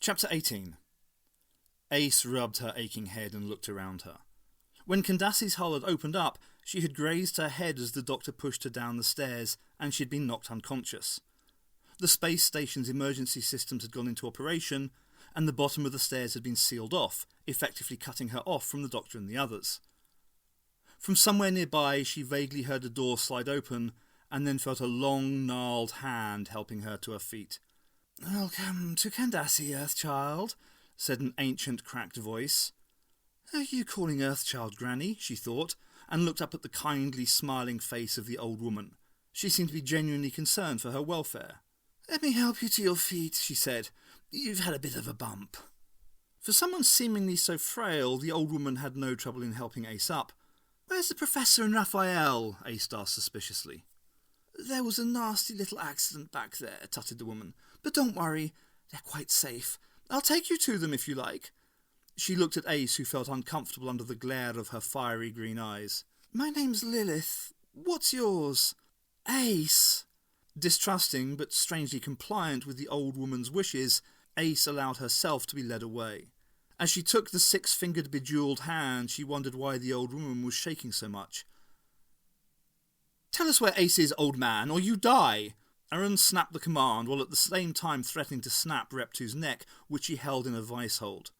Chapter 18. Ace rubbed her aching head and looked around her. When Candace's hull had opened up, she had grazed her head as the doctor pushed her down the stairs, and she had been knocked unconscious. The space station's emergency systems had gone into operation, and the bottom of the stairs had been sealed off, effectively cutting her off from the doctor and the others. From somewhere nearby, she vaguely heard a door slide open, and then felt a long, gnarled hand helping her to her feet. "Welcome to Candace, Earthchild," said an ancient, cracked voice. "Are you calling Earthchild Granny?" she thought, and looked up at the kindly, smiling face of the old woman. She seemed to be genuinely concerned for her welfare. "Let me help you to your feet," she said. "You've had a bit of a bump." For someone seemingly so frail, the old woman had no trouble in helping Ace up. "Where's the Professor and Raphael?" Ace asked suspiciously. "There was a nasty little accident back there," tutted the woman. "But don't worry, they're quite safe. I'll take you to them if you like." She looked at Ace, who felt uncomfortable under the glare of her fiery green eyes. "My name's Lilith. What's yours?" "Ace." Distrusting, but strangely compliant with the old woman's wishes, Ace allowed herself to be led away. As she took the six-fingered bejewelled hand, she wondered why the old woman was shaking so much. "Tell us where Ace is, old man, or you die!" Aaron snapped the command, while at the same time threatening to snap Rep2's neck, which he held in a vice hold.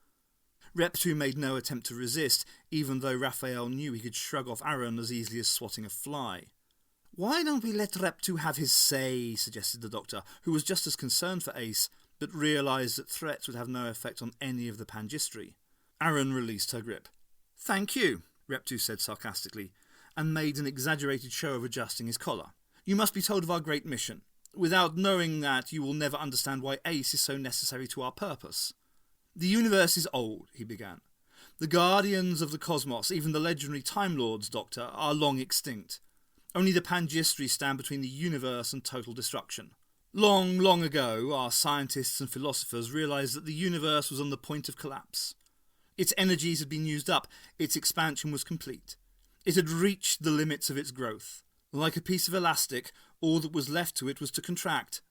Rep2 made no attempt to resist, even though Raphael knew he could shrug off Aaron as easily as swatting a fly. "Why don't we let Rep2 have his say?" suggested the doctor, who was just as concerned for Ace, but realised that threats would have no effect on any of the Pangistri. Aaron released her grip. "Thank you," Rep2 said sarcastically, and made an exaggerated show of adjusting his collar. "You must be told of our great mission. Without knowing that, you will never understand why Ace is so necessary to our purpose. The universe is old," he began. "The guardians of the cosmos, even the legendary Time Lords, Doctor, are long extinct. Only the Pangistri stand between the universe and total destruction. Long, long ago, our scientists and philosophers realised that the universe was on the point of collapse. Its energies had been used up, its expansion was complete. It had reached the limits of its growth. Like a piece of elastic, all that was left to it was to contract,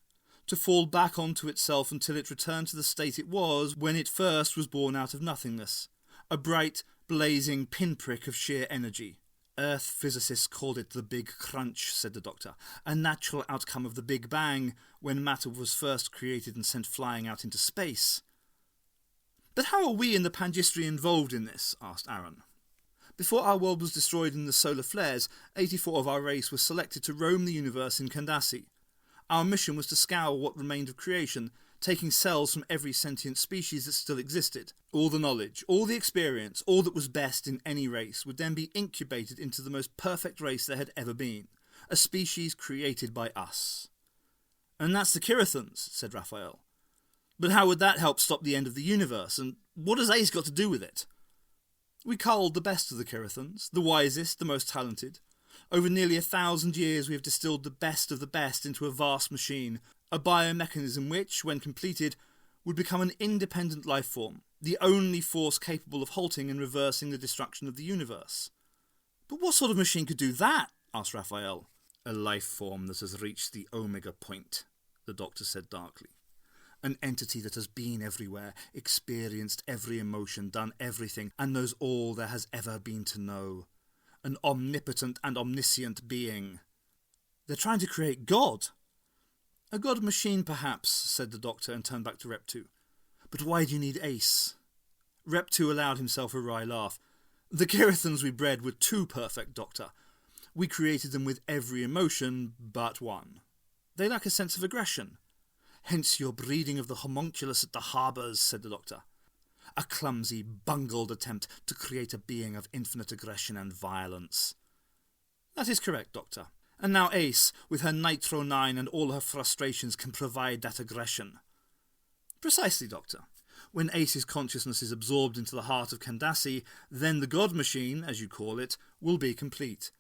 to fall back onto itself until it returned to the state it was when it first was born out of nothingness. A bright, blazing pinprick of sheer energy. Earth physicists called it the Big Crunch," said the doctor, "a natural outcome of the Big Bang, when matter was first created and sent flying out into space." "But how are we and the Pangistri involved in this?" asked Aaron. "Before our world was destroyed in the solar flares, 84 of our race were selected to roam the universe in Candace. Our mission was to scour what remained of creation, taking cells from every sentient species that still existed. All the knowledge, all the experience, all that was best in any race would then be incubated into the most perfect race there had ever been, a species created by us." "And that's the Kirathans," said Raphael. "But how would that help stop the end of the universe, and what has Ace got to do with it?" "We culled the best of the Kirathans, the wisest, the most talented. Over nearly 1,000 years we have distilled the best of the best into a vast machine, a biomechanism which, when completed, would become an independent life form, the only force capable of halting and reversing the destruction of the universe." "But what sort of machine could do that?" asked Raphael. "A life form that has reached the Omega point," the doctor said darkly. "An entity that has been everywhere, experienced every emotion, done everything, and knows all there has ever been to know. An omnipotent and omniscient being." "They're trying to create God." "A God machine, perhaps," said the doctor, and turned back to Rep2. "But why do you need Ace?" Rep2 allowed himself a wry laugh. "The Kirathans we bred were too perfect, Doctor. We created them with every emotion but one. They lack a sense of aggression. Hence your breeding of the homunculus at the harbours," said the doctor. "A clumsy, bungled attempt to create a being of infinite aggression and violence." "That is correct, Doctor. And now Ace, with her Nitro 9 and all her frustrations, can provide that aggression." "Precisely, Doctor. When Ace's consciousness is absorbed into the heart of Candace, then the God Machine, as you call it, will be complete.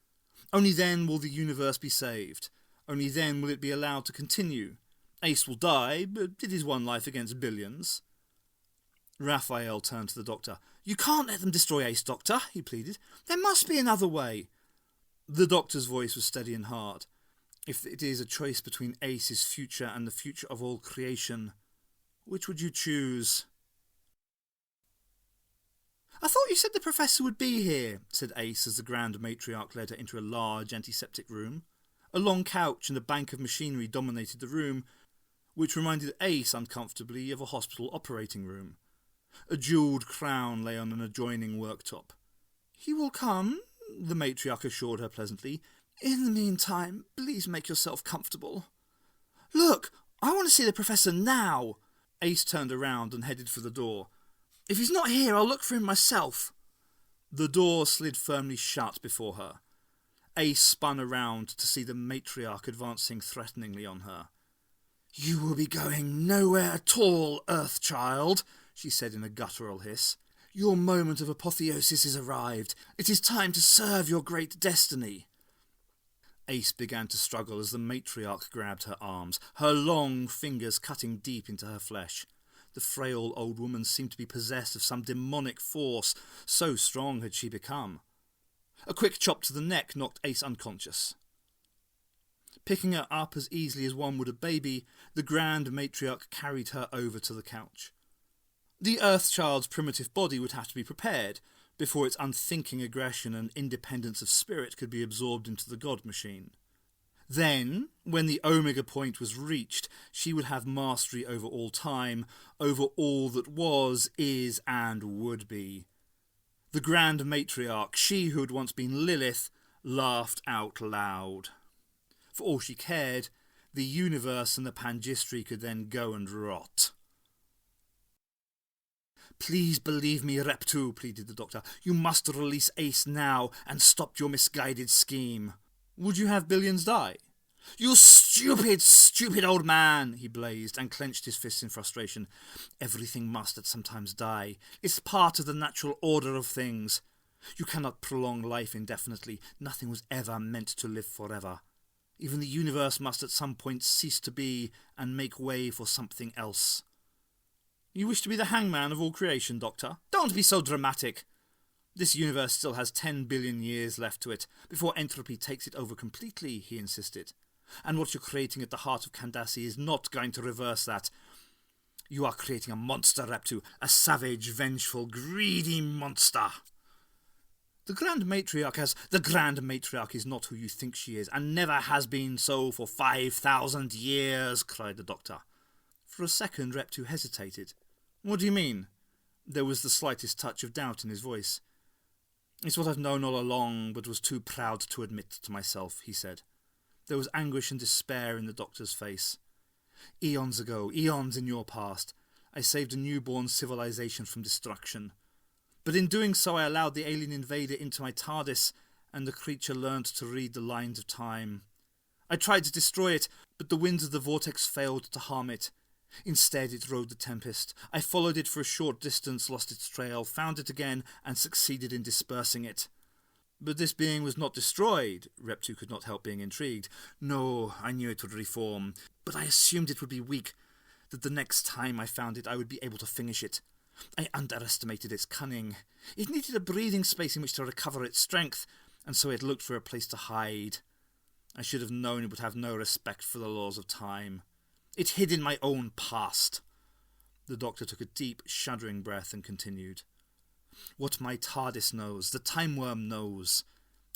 Only then will the universe be saved. Only then will it be allowed to continue. Ace will die, but it is one life against billions." Raphael turned to the doctor. "You can't let them destroy Ace, Doctor," he pleaded. "There must be another way." The doctor's voice was steady and hard. "If it is a choice between Ace's future and the future of all creation, Which would you choose? I thought you said the professor would be here, said Ace as the Grand Matriarch led her into a large antiseptic room. A long couch and a bank of machinery dominated the room, which reminded Ace uncomfortably of a hospital operating room. A jewelled crown lay on an adjoining worktop. "He will come," the matriarch assured her pleasantly. "In the meantime, please make yourself comfortable." "Look, I want to see the professor now." Ace turned around and headed for the door. "If he's not here, I'll look for him myself." The door slid firmly shut before her. Ace spun around to see the matriarch advancing threateningly on her. "You will be going nowhere at all, Earthchild," she said in a guttural hiss. "Your moment of apotheosis is arrived. It is time to serve your great destiny." Ace began to struggle as the matriarch grabbed her arms, her long fingers cutting deep into her flesh. The frail old woman seemed to be possessed of some demonic force, so strong had she become. A quick chop to the neck knocked Ace unconscious. Picking her up as easily as one would a baby, the Grand Matriarch carried her over to the couch. The Earthchild's primitive body would have to be prepared before its unthinking aggression and independence of spirit could be absorbed into the God Machine. Then, when the Omega point was reached, she would have mastery over all time, over all that was, is, and would be. The Grand Matriarch, she who had once been Lilith, laughed out loud. For all she cared, the universe and the Pangistry could then go and rot. "Please believe me, Reptu," pleaded the Doctor. "You must release Ace now and stop your misguided scheme." "Would you have billions die?" "You stupid, stupid old man," he blazed and clenched his fists in frustration. "Everything must at some times die. It's part of the natural order of things. You cannot prolong life indefinitely. Nothing was ever meant to live forever. Even the universe must at some point cease to be and make way for something else." "You wish to be the hangman of all creation, Doctor? Don't be so dramatic. This universe still has 10 billion years left to it, before entropy takes it over completely," he insisted. "And what you're creating at the heart of Kandasi is not going to reverse that. You are creating a monster, Reptu, a savage, vengeful, greedy monster." The Grand Matriarch is not who you think she is, and never has been so for 5,000 years, cried the Doctor. For a second, Reptu hesitated. "What do you mean?" There was the slightest touch of doubt in his voice. "It's what I've known all along, but was too proud to admit to myself," he said. There was anguish and despair in the Doctor's face. "Eons ago, eons in your past, I saved a newborn civilization from destruction. But in doing so I allowed the alien invader into my TARDIS, and the creature learned to read the lines of time. I tried to destroy it, but the winds of the vortex failed to harm it. Instead it rode the tempest. I followed it for a short distance, lost its trail, found it again, and succeeded in dispersing it." "But this being was not destroyed," Reptu could not help being intrigued. "No, I knew it would reform, but I assumed it would be weak, that the next time I found it I would be able to finish it. I underestimated its cunning. It needed a breathing space in which to recover its strength, and so it looked for a place to hide. I should have known it would have no respect for the laws of time. It hid in my own past." The Doctor took a deep, shuddering breath and continued. "What my TARDIS knows, the Timewyrm knows.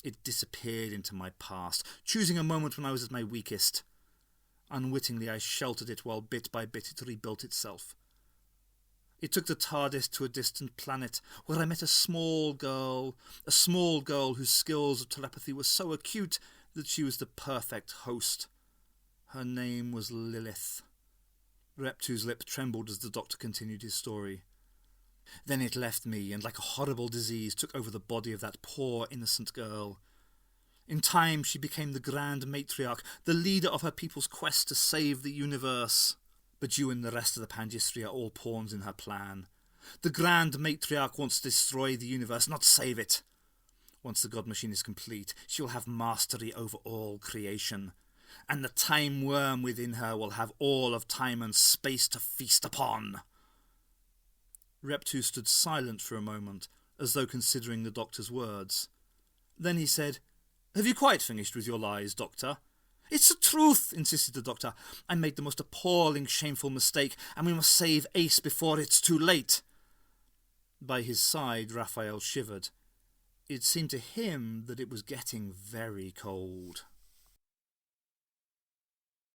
It disappeared into my past, choosing a moment when I was at my weakest. Unwittingly I sheltered it while bit by bit it rebuilt itself. It took the TARDIS to a distant planet where I met a small girl whose skills of telepathy were so acute that she was the perfect host. Her name was Lilith." Reptu's lip trembled as the Doctor continued his story. "Then it left me, and like a horrible disease took over the body of that poor innocent girl. In time she became the Grand Matriarch, the leader of her people's quest to save the universe. But you and the rest of the Pangistry are all pawns in her plan. The Grand Matriarch wants to destroy the universe, not save it. Once the God Machine is complete, she will have mastery over all creation, and the Timewyrm within her will have all of time and space to feast upon." Reptu stood silent for a moment, as though considering the Doctor's words. Then he said, "Have you quite finished with your lies, Doctor? "It's the truth," insisted the doctor. "I made the most appalling, shameful mistake, and we must save Ace before it's too late." By his side, Raphael shivered. It seemed to him that it was getting very cold.